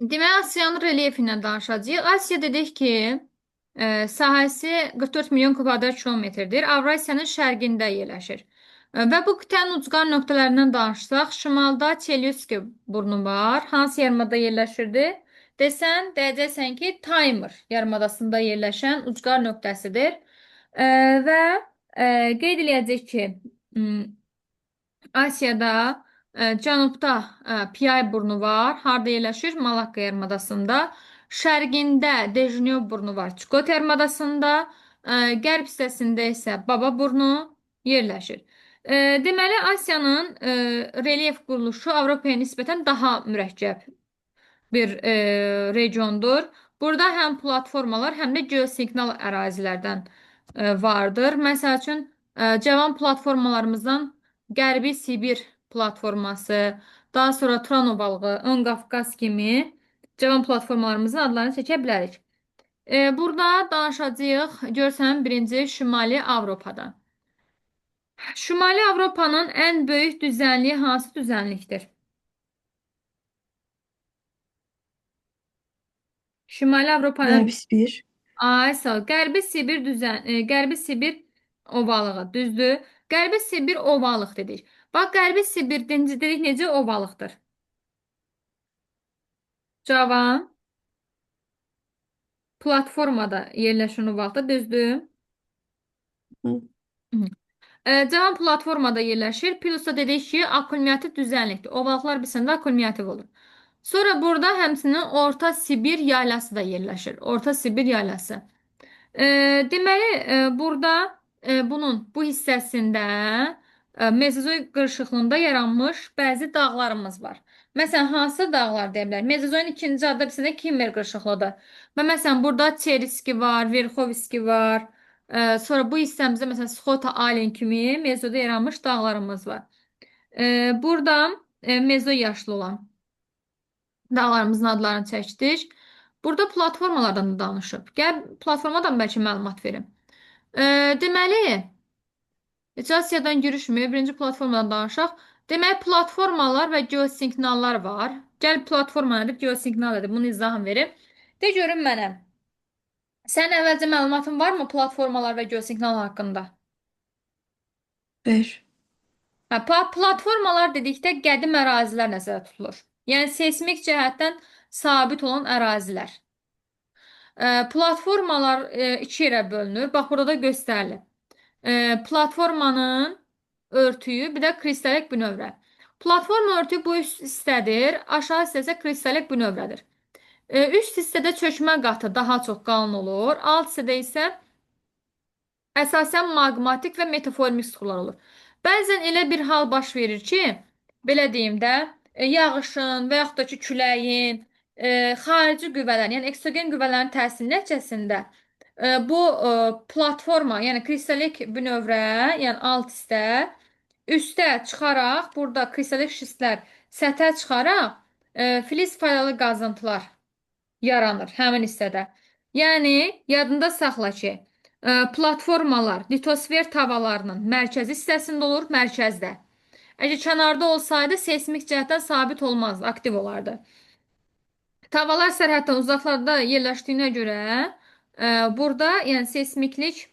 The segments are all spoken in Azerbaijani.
Demək, Asiyanın relyefindən danışacağıq. Asiya dedik ki, sahəsi 44 milyon kvadrat kilometrdir. Avrasiyanın şərqində yerləşir. Və bu qitənin ucqar nöqtələrindən danışsaq, şimalda Çelyuski burnu var. Hansı yarımada yerləşirdi? Desən, deyəcəksən ki, Taymır yarımadasında yerləşən ucqar nöqtəsidir. Və qeyd eləyəcək ki, Asiyada cənubda Piyay burnu var. Harda yerləşir? Malakka yarımadasında. Şərqində Dejnev burnu var. Çukot yarımadasında. Qərb hissəsində isə Baba burnu yerləşir. Deməli, Asiyanın relyef quruluşu Avropaya nisbətən daha mürəkkəb bir regiondur. Burada həm platformalar, həm də geosignal ərazilərdən vardır. Məsəl üçün, cavan platformalarımızdan Qərbi Sibir platforması, daha sonra Turan ovalığı, Ön Qafqaz kimi cavan platformalarımızın adlarını çəkə bilərik. Burada danışacağıq, görsən, birinci Şimali Avropadan. Şimali Avropanın ən böyük düzənliyi hansı düzənlikdir? Şimali Avropanın Qərbi Sibir. Ay sağ ol. Qərbi Sibir ovalığı, düzdür? Qərbi Sibir ovalıq dedik. Bax, Qərbi Sibir dedik necə ovalıqdır? Cavan, platformada yerləşən ovalıqdır, düzdür? Hı. Hı. Cavan platformada yerləşir. Plus da dedik ki, akkumulyativ düzənlikdir. Ovalıqlar bisində akkumulyativ olur. Sonra burada həmçinin Orta Sibir yaylası da yerləşir. Orta Sibir yaylası. E, deməli, burada bu hissəsində Mezozoik qırışıqlığında yaranmış bəzi dağlarımız var. Məsələn, hansı dağlar deyə bilərik? Mezozoikin ikinci adı bizdə Kimmer qırışıqlıdır. Və məsələn, burada Çeriski var, Verxovski var. Sonra bu hissəmizdə məsələn Sxota Alin kimi Mezoda yaranmış dağlarımız var. Burada mezo yaşlı olan dağlarımızın adlarını çəkdik. Burada platformalardan da danışıb. Gəl platformadan bəlkə məlumat verim. Deməli, Asiyadan yürüşmür. Birinci platformadan danışaq. Demək, platformalar və geosignallar var. Gəl platforma nədir, geosignal nədir? Bunu izahım verim. De görün mənə. Sən əvvəlcə məlumatın varmı platformalar və geosignal haqqında? Ver. Hə, platformalar dedikdə qədim ərazilər nəzərdə tutulur. Yəni seysmik cəhətdən sabit olan ərazilər. Platformalar iki yerə bölünür. Bax, burada da göstərilir. Platformanın örtüyü, bir də kristalik bünövrə. Platforma örtüyü bu üst hissədir, aşağı hissə isə kristalik bünövrədir. Üst hissədə çökmə qatı daha çox qalın olur, alt hissədə isə əsasən maqmatik və metaformik suxurlar olur. Bəzən elə bir hal baş verir ki, belə deyim də, yağışın və yaxud da ki, küləyin, xarici qüvvələrin, yəni eksogen qüvvələrin təsiri nəticəsində bu platforma, yəni kristalik bünövrə, yəni alt hissdə, üstə çıxaraq, burada kristalik şistlər səthə çıxaraq, filiz faydalı qazıntılar yaranır həmin hissədə. Yəni, yadında saxla ki, platformalar litosfer tavalarının mərkəzi hissəsində olur, mərkəzdə. Əgər kənarda olsaydı, seysmik cəhətdən sabit olmazdı, aktiv olardı. Tavalar sərhəddən uzaqlarda yerləşdiyinə görə burada yəni seysmiklik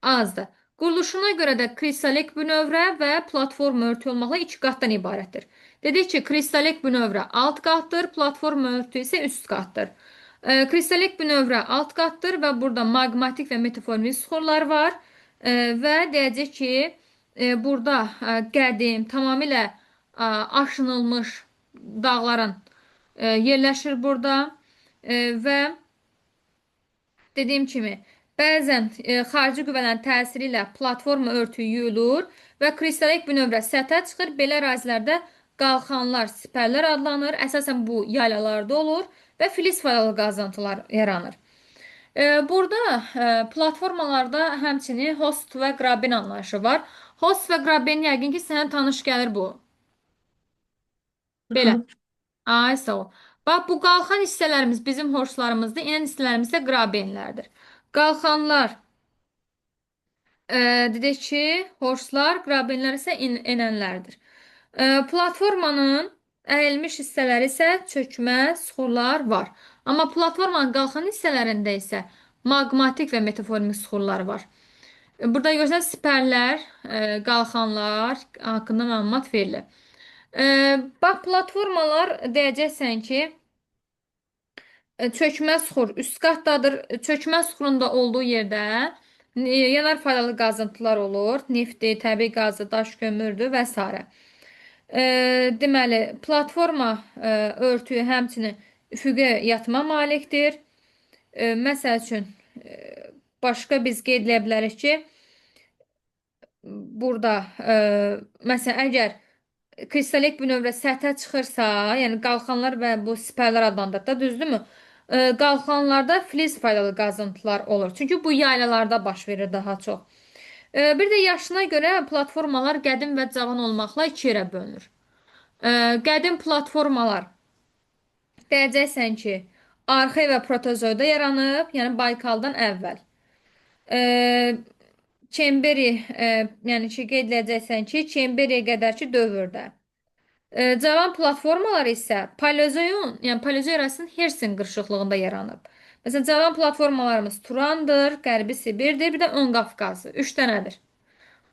azdır. Quruluşuna görə də kristalik bünövrə və platforma örtü olmaqla iki qatdan ibarətdir. Dedik ki, kristalik bünövrə alt qatdır, platforma örtü isə üst qatdır. Kristalik bünövrə alt qatdır və burada maqmatik və metaformik suxurlar var. Və deyəcək ki, burada qədim, tamamilə aşınılmış dağların yerləşir burada və dediyim kimi, bəzən xarici qüvvələrin təsiri ilə platforma örtüyü yuyulur və kristalik bünövrə səthə çıxır. Belə ərazilərdə qalxanlar, sipərlər adlanır. Əsasən bu yaylalarda olur və filiz faydalı qazıntılar yaranır. Burada platformalarda həmçinin host və qraben anlayışı var. Host və qraben yəqin ki, sənə tanış gəlir bu. Belə. Aha. Ay, sağ ol. Bax, bu qalxan hissələrimiz bizim horslarımızdır, enən hissələrimiz də qrabenlərdir. Qalxanlar dedik ki, horslar, qrabenlər isə enənlərdir. Platformanın əyilmiş hissələri isə çökmə, süxurlar var. Amma platformanın qalxan hissələrində isə maqmatik və metaformik süxurlar var. Burada görürsən sipərlər, qalxanlar haqqında məlumat verilir. Bax, platformalar deyəcəksən ki, çökmə süxur üst qatdadır. Çökmə süxurunda olduğu yerdə yanar faydalı qazıntılar olur. Neftdir, təbii qazı, daş kömürdür və s. Deməli, platforma örtüyü həmçinin üfüqə yatma malikdir. Məsəl üçün, başqa biz qeyd edə bilərik ki, burada məsələn, əgər kristalik bünövrə səthə çıxırsa, yəni qalxanlar və bu sipərlər adlandırır da, düzdürmü? Qalxanlarda flis faydalı qazıntılar olur. Çünki bu yaylalarda baş verir daha çox. Bir də yaşına görə platformalar qədim və cavan olmaqla iki yerə bölünür. Qədim platformalar deyəcəksən ki, arxeya və protozoyda yaranıb, yəni Baykaldan əvvəl. E, Çemberi, yəni ki, qeyd edəcəksən ki, Çemberiyə qədərki dövrdə. Cavan platformalar isə Paleozoyun, yəni Paleozoy erasının Hersin qırışıqlığında yaranıb. Məsələn, cavan platformalarımız Turandır, Qərbi Sibirdir, bir də Ön Qafqazdır. Üç dənədir.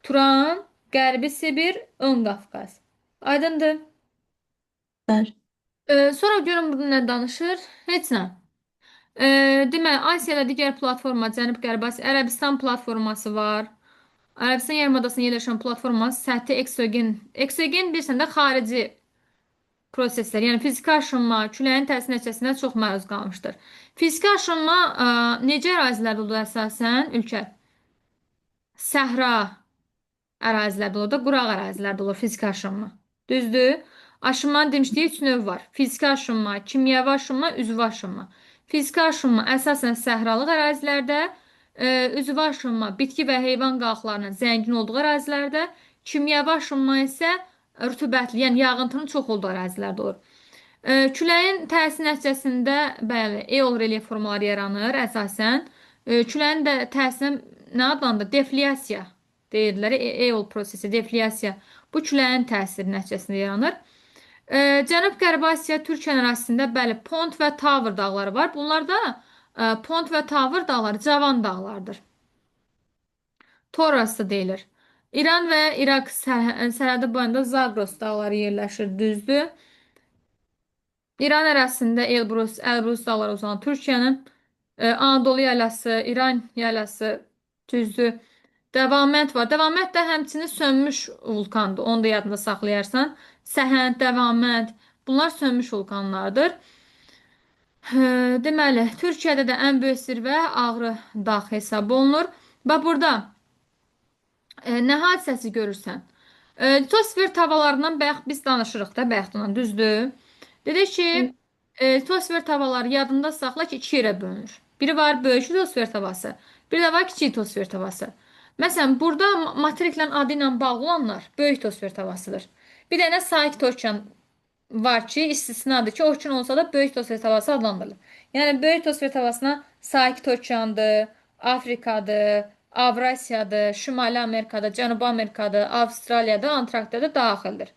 Turan, Qərbi Sibir, Ön Qafqaz. Aydındır. Bəli. Sonra görün burada nə danışır? Heç nə. Deməli, Asiyada digər platforma Cənub-Qərbi Asiya, Ərəbistan platforması var. Ərəbistan yarımadasında yerləşən platforma səthi eksogen. Eksogen bilirsən də xarici proseslər, yəni fiziki aşınma, küləyin təsir nəticəsində çox məruz qalmışdır. Fiziki aşınma necə ərazilərdə olur əsasən? Ülkə. Səhra ərazilərdə olur da, quraq ərazilərdə olur fiziki aşınma. Düzdür? Aşınmanın demişdiyi üç növ var. Fiziki aşınma, kimyəvi aşınma, üzvü aşınma. Fiziki aşınma əsasən səhralıq ərazilərdə, üzvü aşınma bitki və heyvan qalxlarının zəngin olduğu ərazilərdə, kimyəvi aşınma isə rütubətli, yəni yağıntının çox olduğu ərazilərdə olur. Küləyin təsir nəticəsində bəli, eol relyef formaları yaranır əsasən. Küləyin də təsirinə nə adlanır? Deflyasiya deyirlər. Eol prosesi, deflyasiya. Bu küləyin təsiri nəticəsində yaranır. Cənub-Qərbi Asiya Türkiyə ərazisində bəli, Pont və Tavr dağları var. Bunlarda Pont və Tavr dağları cavan dağlardır. Torası deyilir. İran və İraq sərhədi boyunda Zagros dağları yerləşir, düzdür. İran ərazisində Elbrus dağları uzanan Türkiyənin Anadolu yaylası, İran yaylası, düzdür. Dəvamət var. Dəvamət də həmçinin sönmüş vulkandır. Onu da yadında saxlayarsan. Səhənd, Dəvamət bunlar sönmüş vulkanlardır. Deməli, Türkiyədə də ən böyük zirvə Ağrı dağ hesab olunur. Və burada nə hadisəsi görürsən? Litosfer tavalarından bayaq biz danışırıq da bayaqdan, düzdür? Dedik ki, litosfer tavaları yadında saxla ki, iki yerə bölünür. Biri var böyük litosfer tavası, bir də var kiçik litosfer tavası. Məsələn, burada materiklə adı ilə bağlı olanlar böyük litosfer tavasıdır. Bir dənə sakit okean var ki, istisnadır ki, okean olsa da böyük litosfer tavası adlandırılır. Yəni, böyük litosfer tavasına sakit okeandır, Afrikadır, Avrasiyadır, Şimali Amerikada, Cənubi Amerikada, Avstraliyada, Antarktidada daxildir.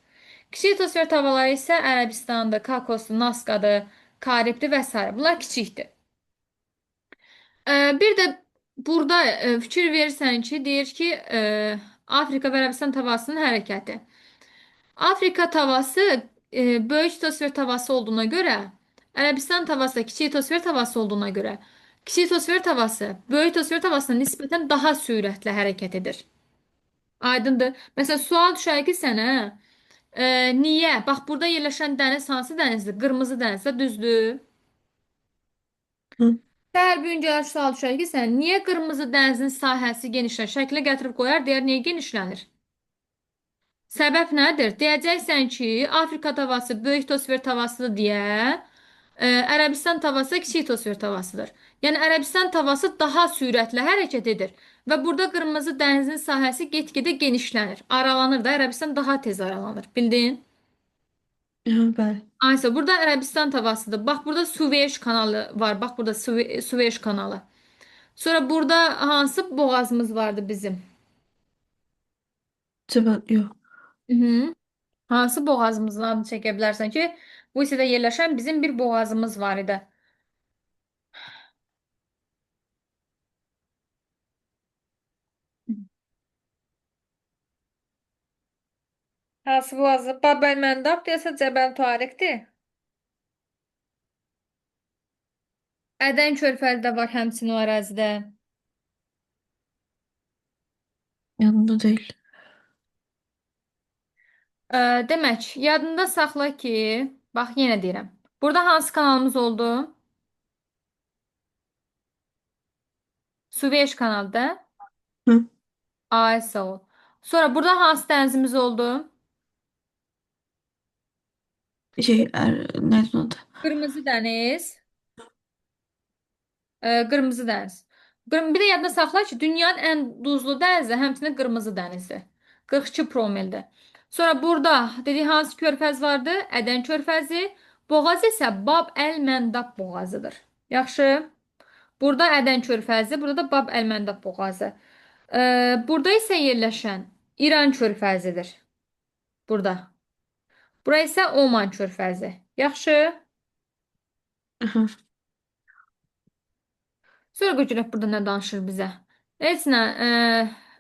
Kiçik litosfer tavaları isə Ərəbistandır, Kakosdur, Naskadır, Karibdir və s. Bunlar kiçikdir. Bir də burada fikir verirsən ki, deyir ki, Afrika və Ərəbistan tavasının hərəkəti. Afrika tavası böyük litosfer tavası olduğuna görə, Ərəbistan tavası da kiçik litosfer tavası olduğuna görə, kiçik litosfer tavası böyük litosfer tavasına nisbətən daha sürətlə hərəkət edir. Aydındır. Məsələn, sual düşər ki sənə, niyə? Bax, burada yerləşən dəniz hansı dənizdir? Qırmızı dənizdə, düzdür? Hı. Səhər bir gün gələr sual düşər ki sənə, niyə qırmızı dənizin sahəsi genişlənir? Şəklə gətirib qoyar, deyər, niyə genişlənir? Səbəb nədir? Deyəcəksən ki, Afrika tavası böyük litosfer tavasıdır deyə, Ərəbistan tavası kiçik litosfer tavasıdır. Yəni Ərəbistan tavası daha sürətlə hərəkət edir və burada qırmızı dənizin sahəsi get-gedə genişlənir. Aralanır da, Ərəbistan daha tez aralanır. Bildin? Bəli. Aysə, burada Ərəbistan tavasıdır. Bax, burada Suveş kanalı var. Bax, burada Suveş kanalı. Sonra burada hansı boğazımız vardı bizim? Cavab yox. Hı -hı. Hansı boğazımızın adını çəkə bilərsən ki, bu hissədə yerləşən bizim bir boğazımız var idi. Hansı boğazı? Bab-el-Məndab deyəsə Cəbəl Tariqdir. Ədən körfəzi də var həmçinin o ərazidə. Yanında değil. Demək, yadında saxla ki, bax yenə deyirəm. Burada hansı kanalımız oldu? Süveyş kanalıda. Hı? Ay sağ ol. Sonra burada hansı dənizimiz oldu? Neydi onun adı? Qırmızı dəniz. Qırmızı dəniz. Bir də yadda saxla ki, dünyanın ən duzlu dənizi həmçinin Qırmızı dənizdir. 42 promildir. Sonra burada dedik hansı körfəz vardı? Ədən körfəzi. Boğaz isə Bab-el-Məndab boğazıdır. Yaxşı. Burada Ədən körfəzi, burada da Bab-el-Məndab boğazı. Burada isə yerləşən İran körfəzidir. Burada. Bura isə Oman körfəzi. Yaxşı. Aha. Sonra görək burada nə danışır bizə. Heç nə,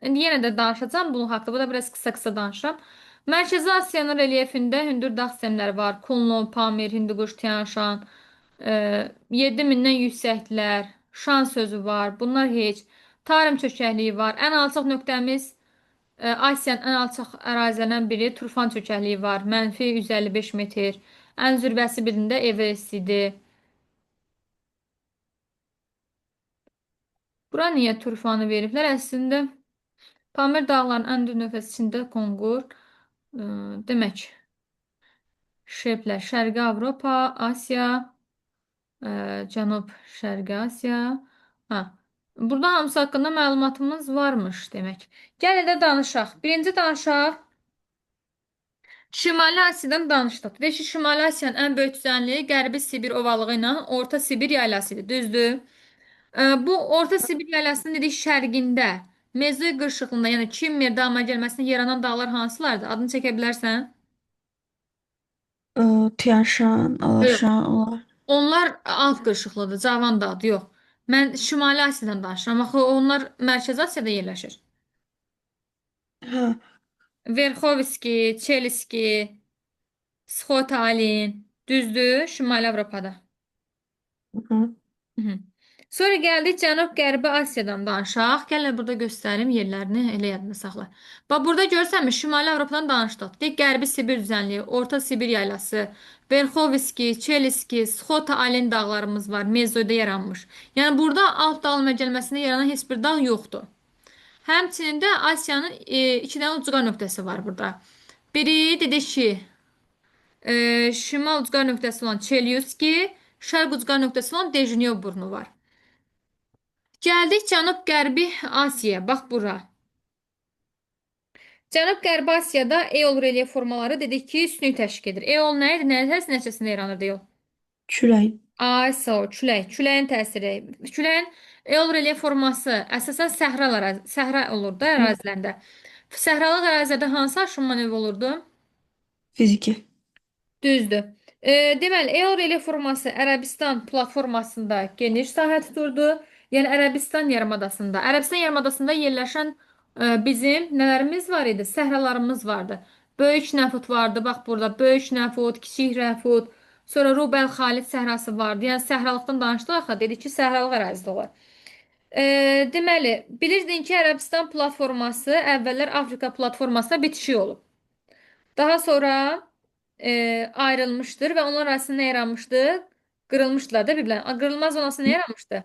indi yenə də danışacağım bunun haqqında. Bu da biraz qısa-qısa danışıram. Mərkəzi Asiyanın relyefində hündür dağ sistemləri var. Kunlun, Pamir, Hindukuş, Tian Şan, 7000-dən yüksəklər, Şan sözü var. Bunlar heç. Tarım çökəkliyi var. Ən alçaq nöqtəmiz Asiyanın ən alçaq ərazilərindən biri Turfan çökəkliyi var. -155 metr. Ən zirvəsi birində Everest idi. Bura niyə turfanı veriblər? Əslində Pamir dağlarının ən dür nöqtəsi içində Konqur. Demək, şerblər Şərqi Avropa, Asiya, Cənub-Şərqi Asiya. Ha. Burada hamısı haqqında məlumatımız varmış demək. Gəlin də danışaq. Birinci danışaq. Şimali Asiyadan danışdıq. Deyək ki, Şimali Asiyanın ən böyük düzənliyi Qərbi Sibir ovalığı ilə Orta Sibir yaylasıdır. Düzdür? Bu Orta Sibir yaylasının dedik şərqində Mezoy qırşıqlığında, yəni Kimmer dağıma gəlməsində yaranan dağlar hansılardır? Adını çəkə bilərsən? Tiyan Yox. Alaşan olar. Onlar alt qırşıqlıdır, cavan dağdır, yox. Mən Şimali Asiyadan danışıram. Axı onlar Mərkəzi Asiyada yerləşir. Ha. Verxovski, Çeliski, Sxotalin, düzdür, Şimali Avropada. Hı. Mhm. Sonra gəldik Cənub-Qərbi Asiyadan danışaq. Gəlin burada göstərim yerlərini, elə yadında saxla. Bax burada görsənmi, Şimali Avropadan danışdıq. Deyək Qərbi Sibir düzənliyi, Orta Sibir yaylası, Verxovski, Çeliski, Sxota-Alin dağlarımız var, Mezoyda yaranmış. Yəni burada alt dağılma gəlməsində yaranan heç bir dağ yoxdur. Həmçinin də Asiyanın iki dənə ucqa nöqtəsi var burada. Biri dedik ki, şimal ucqa nöqtəsi olan Çelyuski, şərq ucqa nöqtəsi olan Dejnyo burnu var. Gəldik Cənub-Qərbi Asiyaya. Bax bura. Cənub-Qərbi Asiyada eol relyef formaları dedik ki, üstünlük təşkil edir. Eol nə idi? Nəyin nəticəsində yaranır eol? Çülək. Ay, sağ ol, külək. Küləyin təsiri. Küləyin eol relyef forması əsasən səhra olur da Hı. ərazilərində. Səhralıq ərazilərdə hansı aşım manevr olurdu? Fiziki. Düzdür. Deməli, EOR elə forması Ərəbistan platformasında geniş sahə tuturdu. Yəni Ərəbistan yarımadasında. Ərəbistan yarımadasında yerləşən bizim nələrimiz var idi? Səhralarımız vardı. Böyük Nəfud vardı. Bax burada Böyük Nəfud, Kiçik Nəfud, sonra Rubel Xalit səhrası vardı. Yəni səhralıqdan danışdıq axı, dedik ki, səhralıq ərazidə olur. Deməli, bilirdin ki, Ərəbistan platforması əvvəllər Afrika platformasına bitişik olub. Daha sonra ayrılmışdır və onlar arasında nə yaranmışdı? Qırılmışdılar da bir-birlərinə. Qırılma zonası nə yaranmışdı?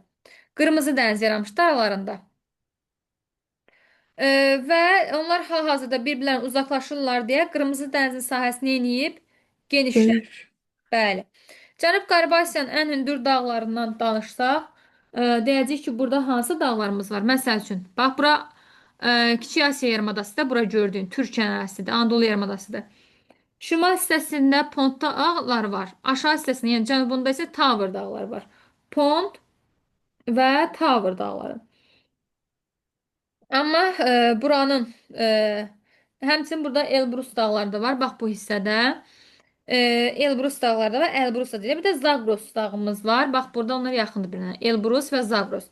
Qırmızı dəniz yaranmışdı aralarında. Və onlar hal-hazırda bir-birlərindən uzaqlaşırlar deyə Qırmızı dənizin sahəsini yeniyib genişlənir. Böyür. Bəli. Cənub-Qərbi Asiyanın ən hündür dağlarından danışsaq, deyəcəyik ki, burada hansı dağlarımız var? Məsəl üçün, bax bura Kiçik Asiya yarımadasıdır. Bura gördüyün Türkiyə ərazisidir, Anadolu yarımadasıdır. Şimal hissəsində Pont dağlar var. Aşağı hissəsində, yəni cənubunda isə Tower dağları var. Pont və Tower dağları. Amma buranın Həmçinin burada Elbrus dağları da var. Bax bu hissədə. Elbrus dağları da var. Elbrus da deyir. Bir də Zagros dağımız var. Bax burada onlar yaxındır birinə. Elbrus və Zagros.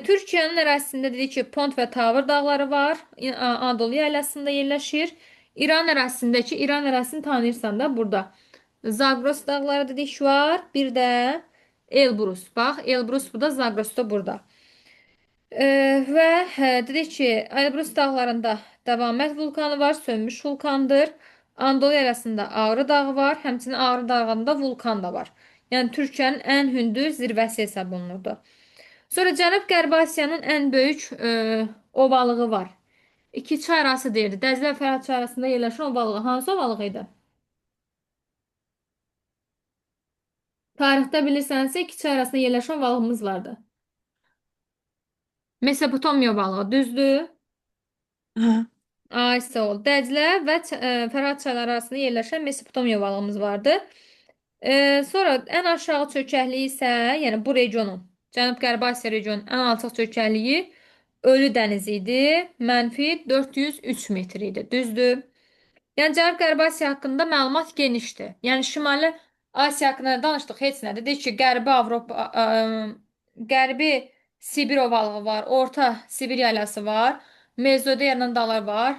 Türkiyənin ərazisində dedik ki, Pont və Tavr dağları var. Anadolu yaylasında yerləşir. İran ərazisindəki İran ərazisini tanıyırsan da burada. Zagros dağları dedik var. Bir də Elbrus. Bax, Elbrus bu da, Zagros da burada. Və dedik ki, Elbrus dağlarında Davamət vulkanı var, sönmüş vulkandır. Anadolu arasında Ağrı dağı var, həmçinin Ağrı dağında vulkan da var. Yəni Türkiyənin ən hündür zirvəsi hesab olunurdu. Sonra Cənub-Qərbi Asiyanın ən böyük ovalığı var. İki çay arası deyildi. Dəzlə və Fərat çay arasında yerləşən ovalığı. Hansı ovalığı idi? Tarixdə bilirsənsə iki çay arasında yerləşən ovalığımız vardı. Mesopotamiya ovalığı, düzdür? Aha. Ay sağ ol. Dəclə və Fərat çayları arasında yerləşən Mesopotamiya ovalığımız vardı. Sonra ən aşağı çökəkliyi isə, yəni bu regionun, Cənub-Qərbi Asiya regionunun ən alçaq çökəkliyi Ölü dənizi idi. -403 metr idi. Düzdür? Yəni Cənub-Qərbi Asiya haqqında məlumat genişdir. Yəni Şimali Asiya haqqında danışdıq, heç nədir. Deyək ki, Qərbi Avropa, Qərbi Sibir ovalığı var, Orta Sibir yaylası var, Mezodeyyanın dağlar var,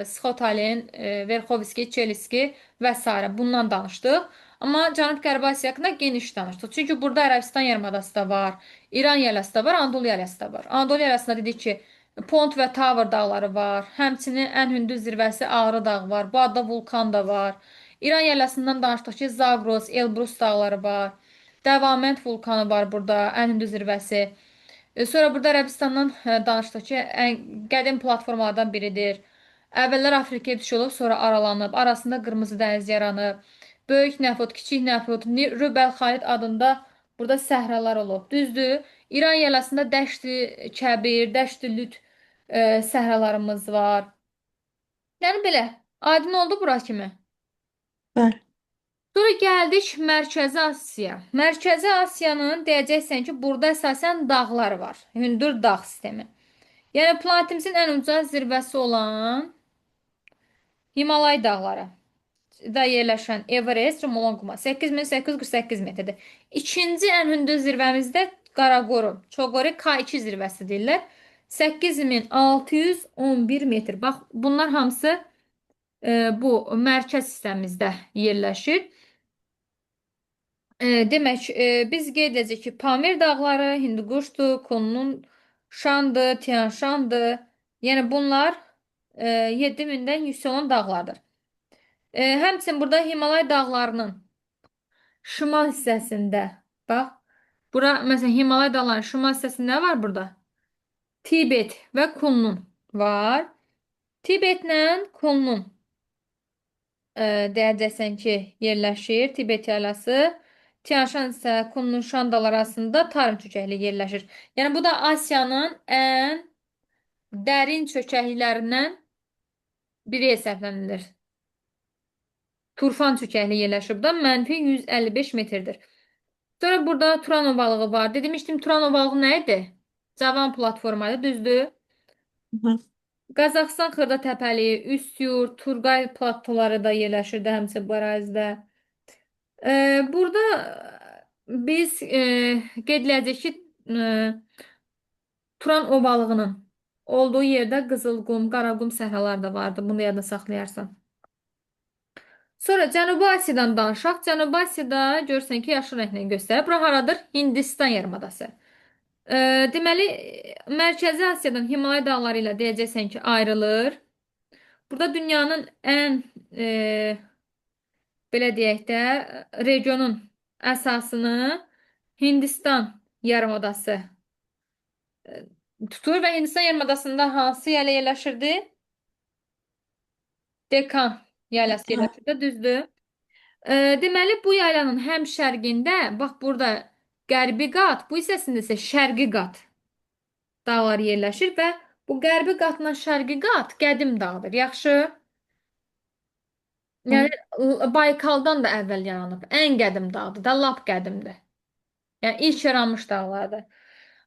Skotalin, Verxovski, Çeliski və s. Bundan danışdıq. Amma Cənub-Qərbi Asiya haqqında geniş danışdıq. Çünki burada Ərəbistan yarımadası da var, İran yaylası da var, Anadolu yaylası da var. Anadolu yaylasında dedik ki, Pont və Tavr dağları var. Həmçinin ən hündür zirvəsi Ağrı dağı var. Bu adda vulkan da var. İran yaylasından danışdıq ki, Zagros, Elbrus dağları var. Davamət vulkanı var burada, ən hündür zirvəsi. Sonra burada Ərəbistandan danışdıq ki, ən qədim platformalardan biridir. Əvvəllər Afrikaya düşüş olub, sonra aralanıb. Arasında Qırmızı dəniz yaranıb. Böyük Nəfud, Kiçik Nəfud, Rübəl Xalid adında burada səhralar olub. Düzdür? İran yaylasında Dəşti Kəbir, Dəşti Lüt səhralarımız var. Yəni belə, aydın oldu bura kimi. Bəli. Sonra gəldik Mərkəzi Asiya. Mərkəzi Asiyanın deyəcəksən ki, burada əsasən dağlar var. Hündür dağ sistemi. Yəni planetimizin ən uca zirvəsi olan Himalay dağları da yerləşən Everest, Chomolungma 8848 metrdir. İkinci ən hündür zirvəmizdə Qaraqorum, Çoqori K2 zirvəsi deyirlər. 8611 metr. Bax, bunlar hamısı bu mərkəz sistemimizdə yerləşir. Demək, biz qeyd edəcək ki, Pamir dağları, Hinduquşdur, Kunlun Şandır, Tian Şandır. Yəni bunlar 7000-dən yüksək olan dağlardır. Həmçinin burada Himalay dağlarının şimal hissəsində, bax, bura məsələn Himalay dağlarının şimal hissəsində nə var burada? Tibet və Kunlun var. Tibetlə Kunlun deyəcəksən ki, yerləşir. Tibet yaylası. Tianshan isə Kunlun Şan dağları arasında tarım çökəkliyi yerləşir. Yəni bu da Asiyanın ən dərin çökəkliklərindən biri hesablanılır. Turfan çökəkliyi yerləşir. Bu da -155 metrdir. Sonra burada Turan ovalığı var. Demişdim Turan ovalığı nə idi? Cavan platformaydı, düzdür? Aha. Qazaxıstan xırda təpəli, Üstyurt, Turqay platoları da yerləşirdi həmçinin bu ərazidə. Burada biz qeyd edəcəyik ki, Turan ovalığının olduğu yerdə Qızılqum, Qaraqum səhraları da vardı. Bunu da yadda saxlayarsan. Sonra Cənubi Asiyadan danışaq. Cənubi Asiyada görürsən ki, yaşıl rənglə göstərir. Bura haradır? Hindistan yarımadası. Deməli, Mərkəzi Asiyadan Himalay dağları ilə deyəcəksən ki, ayrılır. Burada dünyanın ən belə deyək də, regionun əsasını Hindistan yarımadası tutur və Hindistan yarımadasında hansı yayla yerləşirdi? Dekan yaylası yerləşirdi, düzdür? Deməli, bu yaylanın həm şərqində, bax burada qərbi qat, bu hissəsində isə şərqi qat dağlar yerləşir və bu qərbi qatla şərqi qat qədim dağdır. Yaxşı? Yəni Baykaldan da əvvəl yaranıb. Ən qədim dağdır da, lap qədimdir. Yəni ilk yaranmış dağlardır.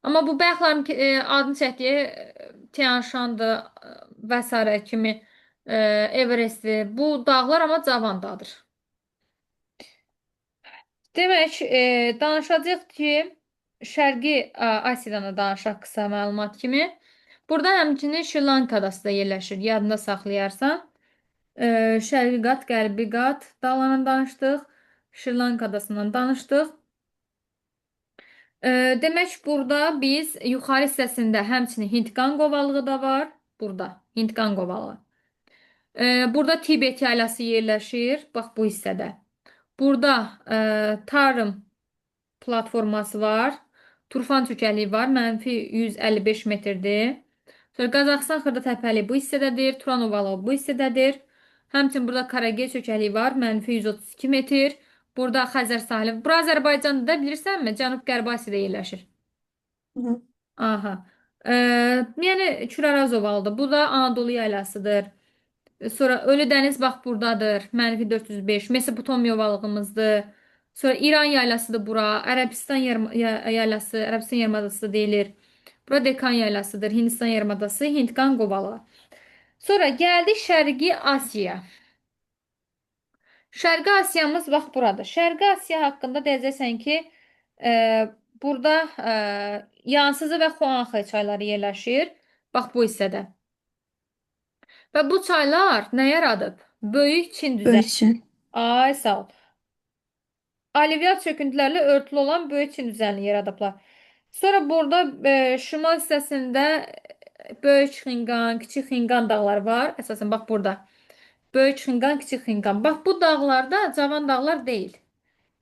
Amma bu bayaqların adını çəkdiyi Tian Şandır və s. kimi Everestdir. Bu dağlar amma Cavandadır. Demək, danışacağıq ki, Şərqi Asiyadan da danışaq qısa məlumat kimi. Burada həmçinin Şri-Lankadası da yerləşir, yadında saxlayarsan. Şərqi qat, qərbi qat dağlarından danışdıq. Şri-Lanka adasından danışdıq. Demək, burada biz yuxarı hissəsində həmçinin Hindqanq ovalığı da var. Burada Hindqanq ovalığı. Burada Tibet yaylası yerləşir. Bax bu hissədə. Burada Tarım platforması var. Turfan çökəliyi var. -155 metrdir. Sonra Qazaxıstan xırda təpəli bu hissədədir. Turan ovalığı bu hissədədir. Həmçinin burada Karagey çökəliyi var. -132 metr. Burada Xəzər sahili. Bura Azərbaycanda da bilirsənmi? Cənub-Qərbi Asiyada yerləşir. Hı hı. Aha. Yəni Küləraz ovalıdır. Bu da Anadolu yaylasıdır. Sonra Ölü dəniz bax buradadır. -405. Mesopotamiya ovalığımızdır. Sonra İran yaylasıdır bura. Ərəbistan yaylası, Ərəbistan yarımadası deyilir. Bura Dekan yaylasıdır. Hindistan yarımadası, Hindqanq ovalığı. Sonra gəldik Şərqi Asiya. Şərqi Asiyamız bax buradır. Şərqi Asiya haqqında deyəcəksən ki, e, burada Yansızı və Xuanxe çayları yerləşir. Bax bu hissədə. Və bu çaylar nə yaradıb? Böyük Çin düzəni. Böyükçün. Ay sağ ol. Aliviyat çöküntülərlə örtülü olan Böyük Çin düzənini yaradıblar. Sonra burada şimal hissəsində Böyük Xinqan, Kiçik Xinqan dağları var. Əsasən bax burada. Böyük Xinqan, Kiçik Xinqan. Bax bu dağlarda cavan dağlar deyil.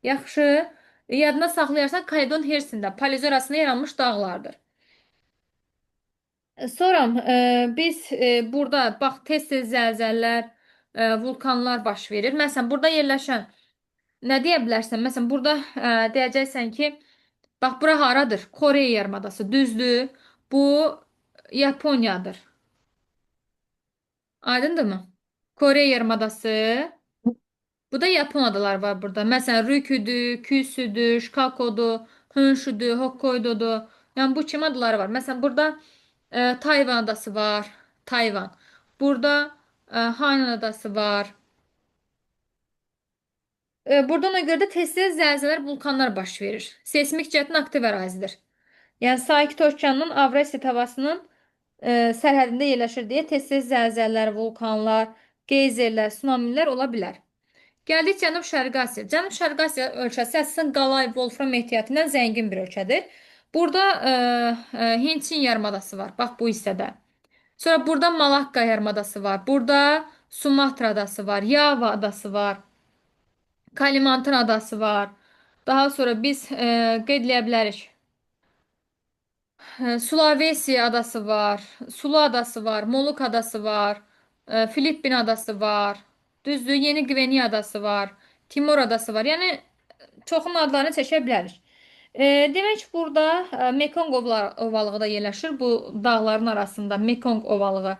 Yaxşı. Yadına saxlayarsan Kaledon Hersində Palizorasında yaranmış dağlardır. Sonra biz burada bax tez-tez zəlzələlər, vulkanlar baş verir. Məsələn, burada yerləşən nə deyə bilərsən? Məsələn, burada deyəcəksən ki, bax bura haradır? Koreya yarımadası, düzdür? Bu Yaponiyadır. Aydındırmı? Koreya yarımadası. Bu da Yapon adalar var burada. Məsələn, Ryukyudur, Kyushudur, Shikokudur, Honshudur, Hokkaidodur. Yəni bu kimi adalar var. Məsələn, burada Tayvan adası var. Tayvan. Burada Hainan adası var. Burada ona görə də tez-tez zəlzələr, vulkanlar baş verir. Seysmik cəhətdən aktiv ərazidir. Yəni Sakit Okeanın Avrasiya havasının sərhədində yerləşir deyə tez-tez zəlzələlər, vulkanlar, geyzerlər, tsunamilər ola bilər. Gəldik Cənub-Şərqi Asiya. Cənub-Şərqi Asiya ölkəsi əsasən qalay, wolfram ehtiyatı ilə zəngin bir ölkədir. Burada Hind-Çin yarımadası var. Bax bu hissədə. Sonra burada Malakka yarımadası var. Burada Sumatra adası var. Yava adası var. Kalimantan adası var. Daha sonra biz qeyd edə bilərik. Sulawesi adası var. Sulu adası var. Moluk adası var. Filippin adası var. Düzdür, Yeni Gvinea adası var. Timor adası var. Yəni çoxunun adlarını çəkə bilərik. Demək burada Mekong ovalığı da yerləşir. Bu dağların arasında Mekong ovalığı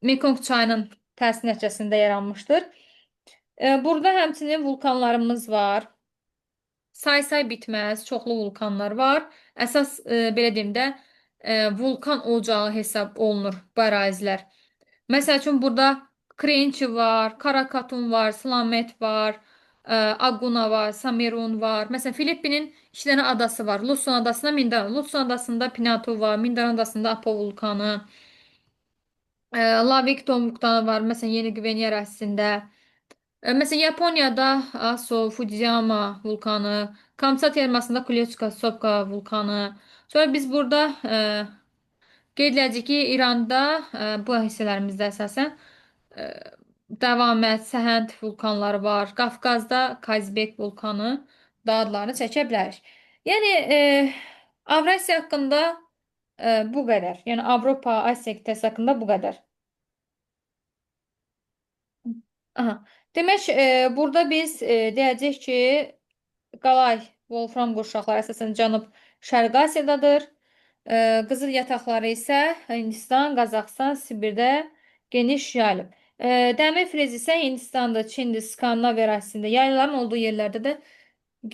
Mekong çayının təsir nəticəsində yaranmışdır. Burada həmçinin vulkanlarımız var. Say bitməz, çoxlu vulkanlar var. Əsas belə deyim də vulkan ocağı hesab olunur bu ərazilər. Məsəl üçün burada Krençi var, Karakatun var, Slamet var, Aguna var, Samerun var. Məsələn, Filippinin 2 dənə adası var. Luzon adasında Mindanao. Luzon adasında Pinatu var, Mindanao adasında Apo vulkanı. Lavington vulkanı var. Məsələn, Yeni Gvinea ərazisində. Məsələn, Yaponiyada Aso, Fujiyama vulkanı, Kamçat yarımadasında Kulyachka-Sopka vulkanı. Sonra biz burada qeyd edəcəyik ki, İranda bu hissələrimizdə əsasən e, Davamət, Səhənd vulkanları var. Qafqazda Kazbek vulkanı da adlarını çəkə bilərik. Yəni Avrasiya haqqında bu qədər. Yəni Avropa, Asiya qitəsi haqqında bu qədər. Aha. Demək, burada biz deyəcəyik ki, qalay Wolfram qurşaqları əsasən Cənub-Şərqi Asiyadadır. Qızıl yataqları isə Hindistan, Qazaxıstan, Sibirdə geniş yayılıb. Dəmir filiz isə Hindistanda, Çində, Skandinaviya ərazisində yaylaların olduğu yerlərdə də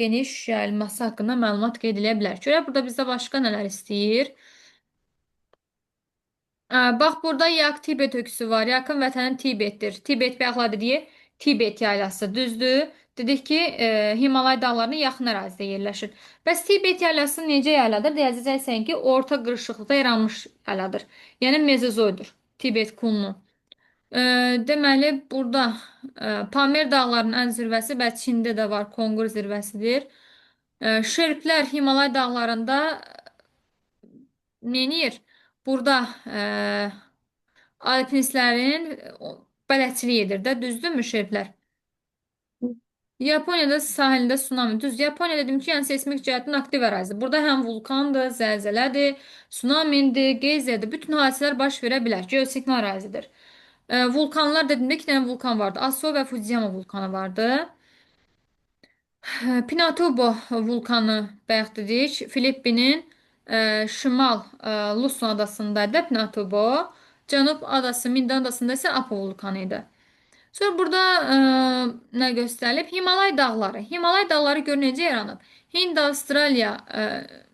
geniş yayılması haqqında məlumat qeyd edə bilər. Görək burada bizdə başqa nələr istəyir? Bax burada Yak Tibet öyküsü var. Yakın vətənin Tibetdir. Tibet bayaqlar dedik, Tibet yaylası düzdür. Dedik ki, Himalay dağlarının yaxın ərazidə yerləşir. Bəs Tibet yaylası necə yayladır? Deyəcəksən ki, orta qırışıqlıqda yaranmış yayladır. Yəni Mezozoydur. Tibet Kunlu. E, Deməli burada Pamir dağlarının ən zirvəsi və Çində də var, Konqur zirvəsidir. Şerplər Himalay dağlarında neyniyir? Burada alpinistlərin bələdçilik edir də, düzdürmü şerplər? Yaponiyada sahildə tsunami. Düz, Yaponiya dedim ki, yəni seismik cəhətdən aktiv ərazidir. Burada həm vulkandır, zəlzələdir, tsunamidir, geyzerdir. Bütün hadisələr baş verə bilər. Geosinkron ərazidir. Vulkanlar dedimdə iki dənə vulkan vardı. Aso və Fujiyama vulkanı vardı. Pinatubo vulkanı bayaq dedik. Filippinin şimal Luson adasındaydı Pinatubo. Cənub adası Mindan adasında isə Apo vulkanı idi. Sonra burada nə göstərilib? Himalay dağları. Himalay dağları gör necə yaranıb. Hind, Avstraliya,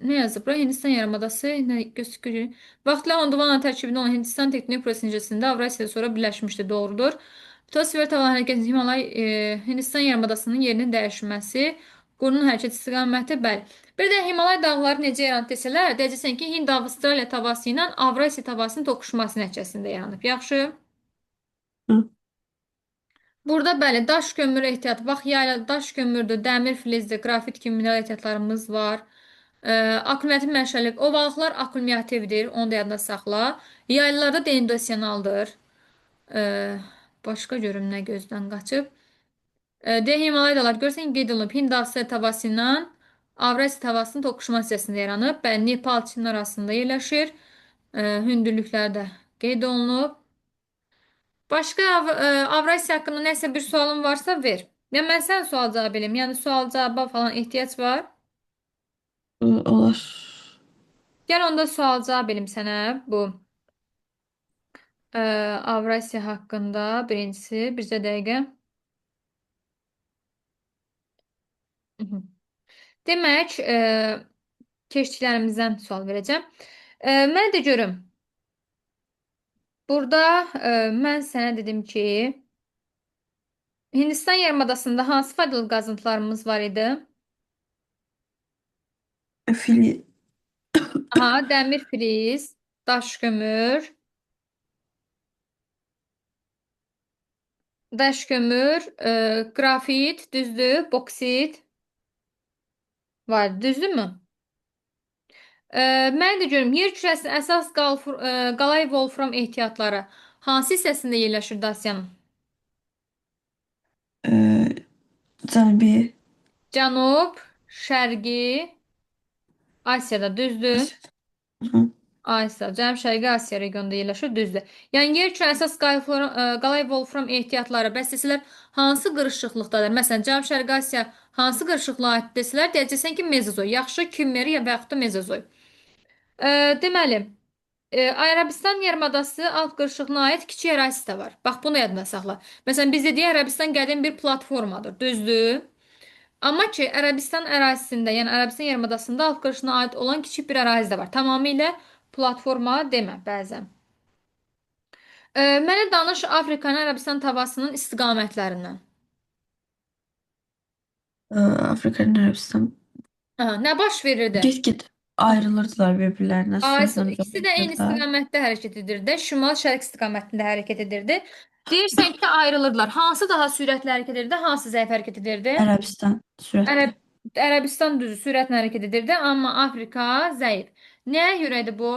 nə yazıb bura? Hindistan yarımadası, nə göstərir? Vaxtla Gondwana tərkibində olan Hindistan tektonik prosesi nəticəsində Avrasiyada sonra birləşmişdi, doğrudur. Litosfer tavan hərəkəti Himalay, Hindistan yarımadasının yerinin dəyişməsi, qurunun hərəkət istiqaməti, bəli. Bir də Himalay dağları necə yaranıb desələr, deyəcəksən ki, Hind, Avstraliya tavası ilə Avrasiya tavasının toqquşması nəticəsində yaranıb. Yaxşı. Hı. Burada bəli, daş kömür ehtiyatı. Bax, yayla daş kömürdür, dəmir filizdir, qrafit kimi mineral ehtiyatlarımız var. Akkumulyativ məşəllik. Ovalıqlar akkumulyativdir, onu da yadda saxla. Yaylılarda denidosionaldır. Ee, Başqa görüm nə gözdən qaçıb. D Himalay dağlar görsən qeyd olunub. Hind Avstraliya tavası ilə Avrasiya tavasının toqquşma hissəsində yaranıb. Bəli, Nepal Çin arasında yerləşir. Hündürlükləri də qeyd olunub. Başqa Avrasiya haqqında nəsə bir sualın varsa ver. Ya mən sən sual cavab eləyim. Yəni sual cavaba falan ehtiyac var. Olar. Gəl onda sual cavab eləyim sənə bu Avrasiya haqqında birincisi bircə dəqiqə. Mhm. Demək, keçdiklərimizdən sual verəcəm. Mən də görüm. Burada mən sənə dedim ki, Hindistan yarımadasında hansı faydalı qazıntılarımız var idi? Fili. Aha, dəmir filiz, daş kömür, daş kömür, qrafit, düzdür, boksit var, düzdürmü? Mən də görüm, yer kürəsinin əsas qalay wolfram ehtiyatları hansı hissəsində yerləşir Asiyanın? Cənubi Cənub, şərqi, Asiyada, düzdür? Asya. Hı. Asiya, Cənub-Şərqi Asiya regionunda yerləşir, düzdür. Yəni yer kürəsi əsas qalay wolfram ehtiyatları bəs desələr hansı qırışıqlıqdadır? Məsələn, Cənub-Şərqi Asiya hansı qırışıqlığa aid desələr, deyəcəksən ki, Mezozoy. Yaxşı, Kimmeri və yaxud da Mezozoy. Deməli, Ərəbistan yarımadası alt qırışığına aid kiçik ərazisi də var. Bax, bunu yadına saxla. Məsələn, biz dedik Ərəbistan qədim bir platformadır, düzdür? Amma ki, Ərəbistan ərazisində, yəni Ərəbistan yarımadasında alt qırışına aid olan kiçik bir ərazi də var. Tamamilə platforma demə bəzən. Mənə danış Afrikanın Ərəbistan tavasının istiqamətlərindən. Afrika ile Arabistan Nə baş verirdi? git ayrılırdılar birbirlerine. Sonradan İkisi də eyni barışırlar. istiqamətdə hərəkət edirdi. Şimal-şərq istiqamətində hərəkət edirdi. Deyirsən ki, ayrılırlar. Hansı daha sürətli hərəkət edirdi, hansı zəif hərəkət edirdi? Arabistan sürekli. Ərəb Ərəbistan düzü sürətlə hərəkət edirdi, amma Afrika zəif. Nəyə görədir bu?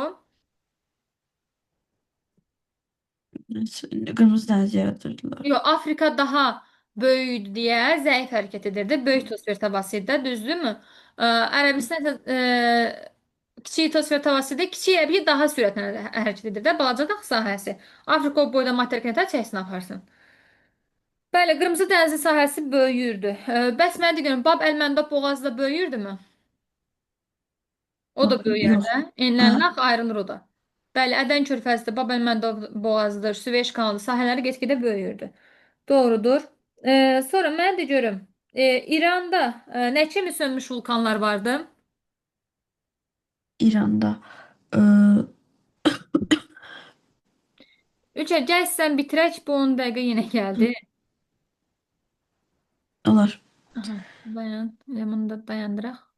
Kırmızı Deniz yaratırdılar. Yox, Afrika daha böyük idi deyə zəif hərəkət edirdi. Böyük litosfer tavası idi, düzdürmü? Ərəbistan isə kiçik litosfer tavası idi. Kiçik əbii daha sürətlə hərəkət edirdi. Balaca dağ sahəsi. Afrika o boyda materik nətər çəksin aparsın. Bəli, Qırmızı dənizin sahəsi böyüyürdü. Bəs mən deyirəm, Bab el-Məndəb boğazı da böyüyürdümü? O da böyüyər Yok. də. Ha, Enlənmək ayrılır o da. Bəli, Ədən körfəzidir, Bab el-Məndəb boğazıdır, Süveyş kanalı sahələri get-gedə böyüyürdü. Doğrudur. Sonra mən də görüm. İranda nə kimi sönmüş vulkanlar vardı? İran'da. Ee, Üçə gəl sən bitirək. Bu 10 dəqiqə yenə Hı, gəldi. olur. Aha, dayan. Elə bunu da dayandıraq.